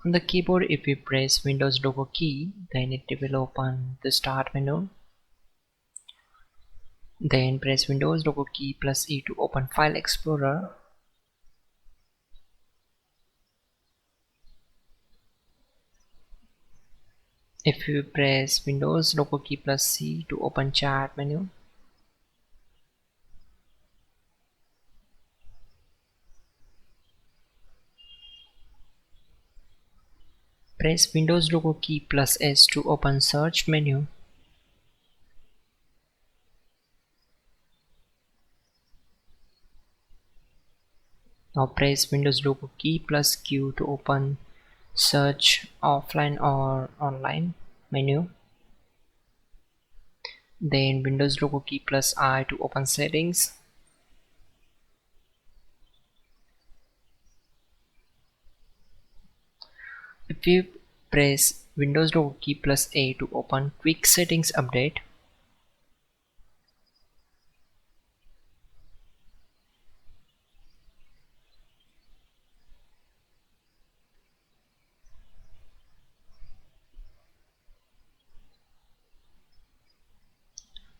On the keyboard, if we press Windows logo key, then it will open the start menu. Then press Windows logo key plus E to open File Explorer. If you press Windows logo key plus C to open Chat menu. Press Windows logo key plus S to open Search menu. Now press Windows logo key plus Q to open Search offline or online menu. Then Windows logo key plus I to open Settings. If you press Windows logo key plus A to open Quick Settings Update.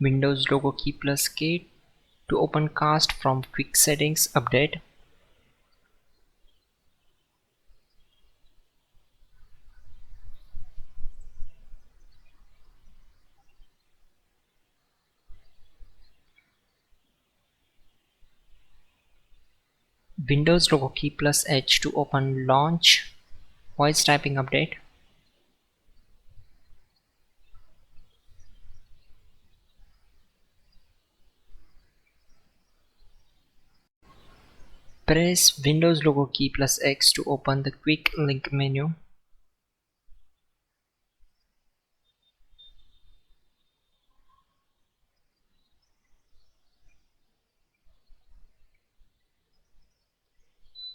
Windows logo key plus K to open Cast from Quick Settings Update. Windows logo key plus H to open Launch Voice Typing Update. Press Windows logo key plus X to open the Quick Link menu.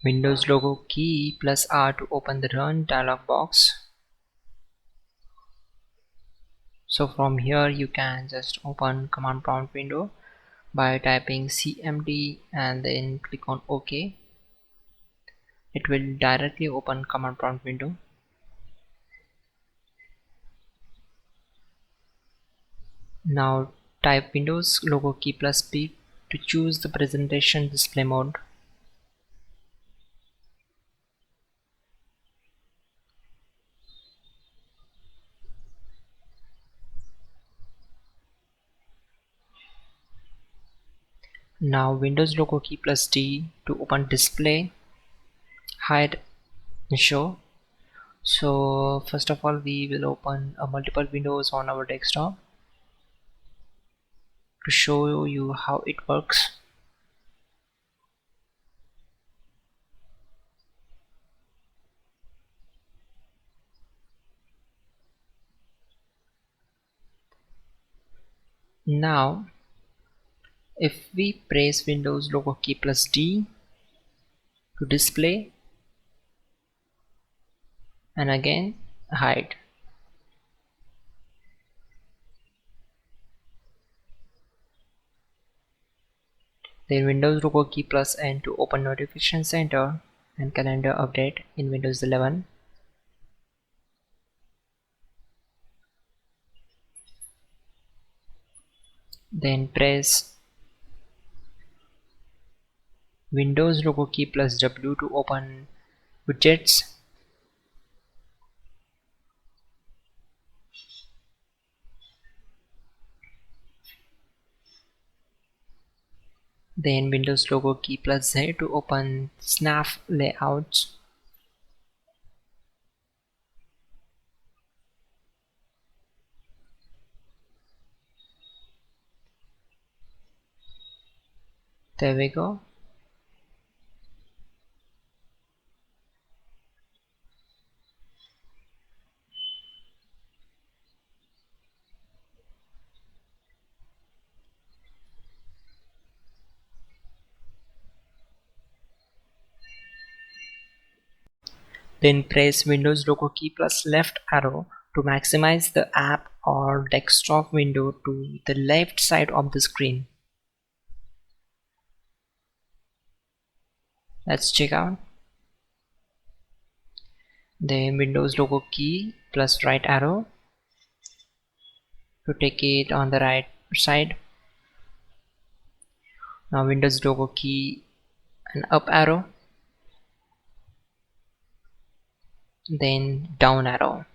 Windows logo key plus R to open the Run dialog box. So from here you can just open command prompt window by typing cmd and then click on OK. It will directly open command prompt window. Now type Windows logo key plus P to choose the presentation display mode. Now Windows logo key plus D to open display, hide and show. So first of all we will open multiple windows on our desktop to show you how it works. Now if we press Windows logo key plus D to display and again hide, then Windows logo key plus N to open notification center and calendar update in Windows 11. Then press Windows logo key plus W to open widgets. Then Windows logo key plus Z to open snap layouts. There we go. Then press Windows logo key plus left arrow to maximize the app or desktop window to the left side of the screen. Let's check out. Then Windows logo key plus right arrow to take it on the right side. Now Windows logo key and up arrow, then down arrow.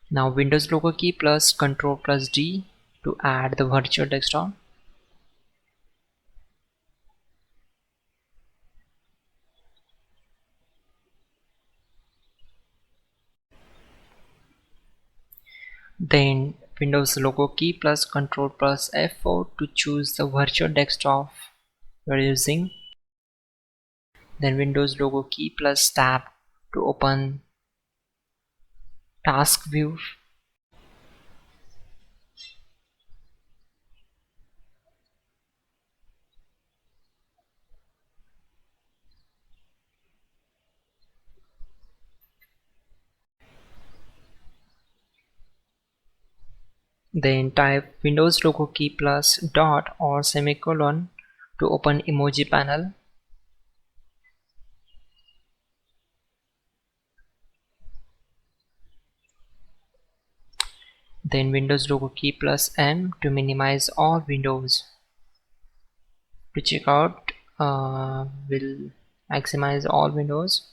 Now Windows logo key plus Ctrl+D to add the virtual desktop. Then Windows logo key plus Ctrl+F4 to choose the virtual desktop we're using. Then Windows logo key plus tab to open task view. Then type Windows logo key plus dot or semicolon to open emoji panel. Then Windows logo key plus M to minimize all windows. To check out, will maximize all windows,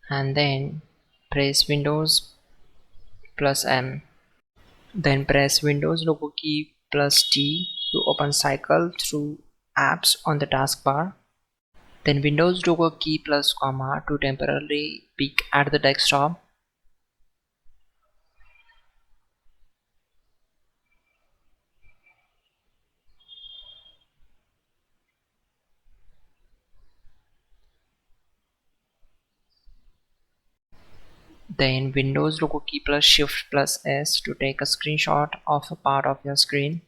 and then press Windows plus M. Then press Windows logo key plus T to open cycle through apps on the taskbar. Then Windows logo key plus comma to temporarily peek at the desktop. Then Windows logo key plus Shift+S to take a screenshot of a part of your screen.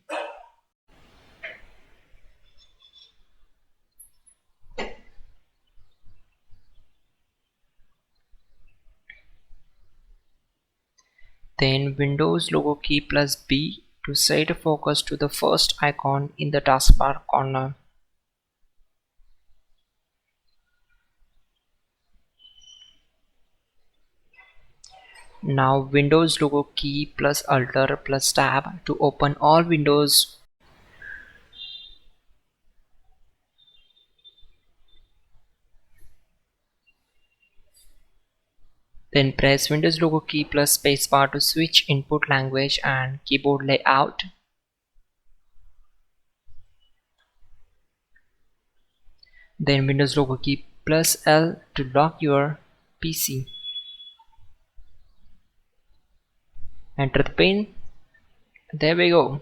Then Windows logo key plus B to set focus to the first icon in the taskbar corner. Now Windows logo key plus Alt plus Tab to open all windows. Then press Windows logo key plus spacebar to switch input language and keyboard layout. Then Windows logo key plus L to lock your PC. Enter the pin. There we go.